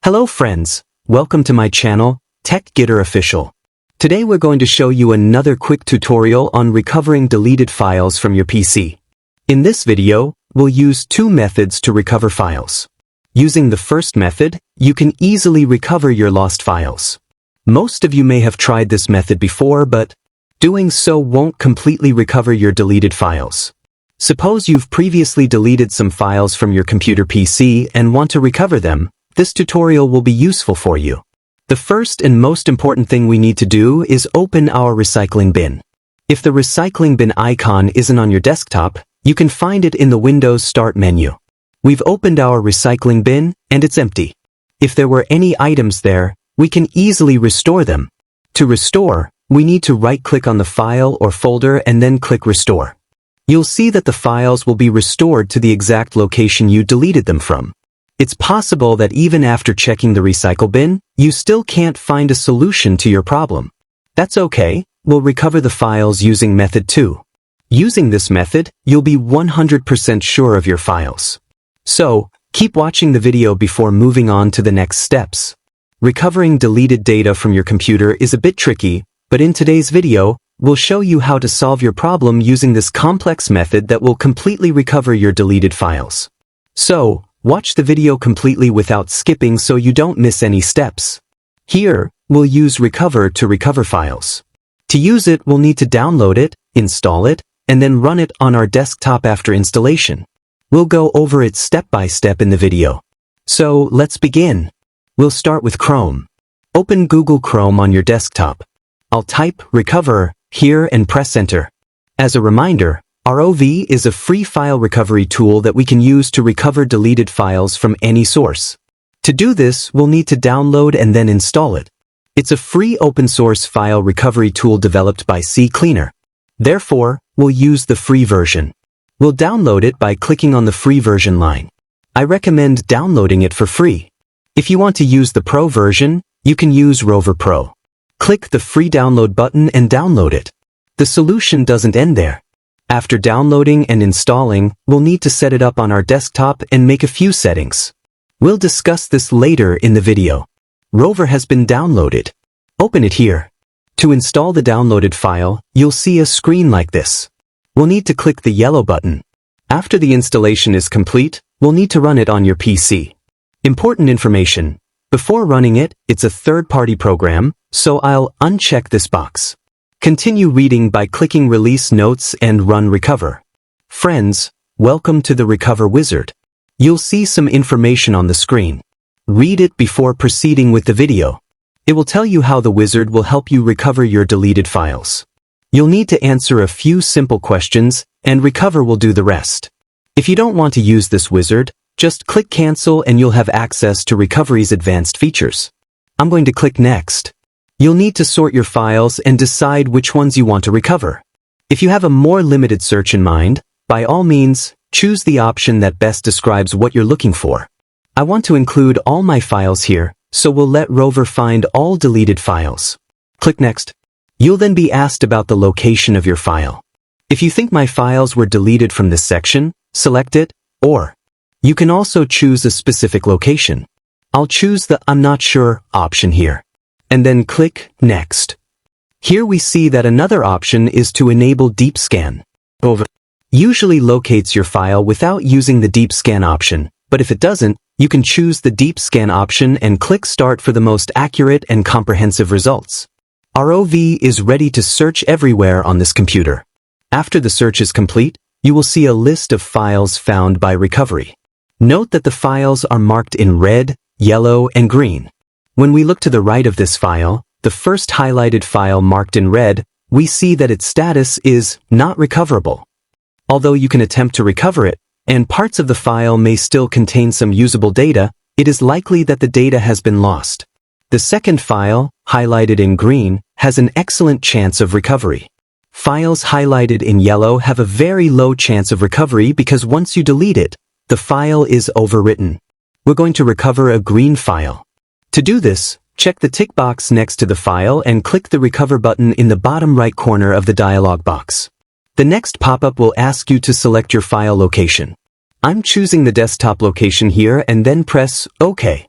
Hello friends, welcome to my channel, Gitter Official. Today we're going to show you another quick tutorial on recovering deleted files from your PC. In this video, we'll use two methods to recover files. Using the first method, you can easily recover your lost files. Most of you may have tried this method before, but doing so won't completely recover your deleted files. Suppose you've previously deleted some files from your computer PC and want to recover them. This tutorial will be useful for you. The first and most important thing we need to do is open our recycling bin. If the recycling bin icon isn't on your desktop, you can find it in the Windows Start menu. We've opened our recycling bin, and it's empty. If there were any items there, we can easily restore them. To restore, we need to right-click on the file or folder and then click Restore. You'll see that the files will be restored to the exact location you deleted them from. It's possible that even after checking the recycle bin, you still can't find a solution to your problem. That's okay, we'll recover the files using method 2. Using this method, you'll be 100% sure of your files. So, keep watching the video before moving on to the next steps. Recovering deleted data from your computer is a bit tricky, but in today's video, we'll show you how to solve your problem using this complex method that will completely recover your deleted files. So, watch the video completely without skipping so you don't miss any steps. Here, we'll use Recover to recover files. To use it, we'll need to download it, install it, and then run it on our desktop after installation. We'll go over it step by step in the video. So, let's begin. We'll start with Chrome. Open Google Chrome on your desktop. I'll type Recover here and press Enter. As a reminder, ROV is a free file recovery tool that we can use to recover deleted files from any source. To do this, we'll need to download and then install it. It's a free open-source file recovery tool developed by CCleaner. Therefore, we'll use the free version. We'll download it by clicking on the free version line. I recommend downloading it for free. If you want to use the Pro version, you can use Rover Pro. Click the free download button and download it. The solution doesn't end there. After downloading and installing, we'll need to set it up on our desktop and make a few settings. We'll discuss this later in the video. Rover has been downloaded. Open it here. To install the downloaded file, you'll see a screen like this. We'll need to click the yellow button. After the installation is complete, we'll need to run it on your PC. Important information. Before running it, it's a third-party program, so I'll uncheck this box. Continue reading by clicking Release Notes and Run Recover. Friends, welcome to the Recover Wizard. You'll see some information on the screen. Read it before proceeding with the video. It will tell you how the wizard will help you recover your deleted files. You'll need to answer a few simple questions, and Recover will do the rest. If you don't want to use this wizard, just click Cancel and you'll have access to Recovery's advanced features. I'm going to click Next. You'll need to sort your files and decide which ones you want to recover. If you have a more limited search in mind, by all means, choose the option that best describes what you're looking for. I want to include all my files here, so we'll let Rover find all deleted files. Click Next. You'll then be asked about the location of your file. If you think my files were deleted from this section, select it, or you can also choose a specific location. I'll choose the I'm not sure option here. And then click Next. Here we see that another option is to enable Deep Scan. Rover usually locates your file without using the Deep Scan option, but if it doesn't, you can choose the Deep Scan option and click Start for the most accurate and comprehensive results. ROV is ready to search everywhere on this computer. After the search is complete, you will see a list of files found by Recovery. Note that the files are marked in red, yellow, and green. When we look to the right of this file, the first highlighted file marked in red, we see that its status is not recoverable. Although you can attempt to recover it, and parts of the file may still contain some usable data, it is likely that the data has been lost. The second file, highlighted in green, has an excellent chance of recovery. Files highlighted in yellow have a very low chance of recovery because once you delete it, the file is overwritten. We're going to recover a green file. To do this, check the tick box next to the file and click the Recover button in the bottom right corner of the dialog box. The next pop-up will ask you to select your file location. I'm choosing the desktop location here and then press OK.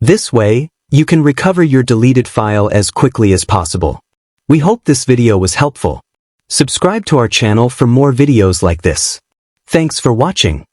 This way, you can recover your deleted file as quickly as possible. We hope this video was helpful. Subscribe to our channel for more videos like this. Thanks for watching.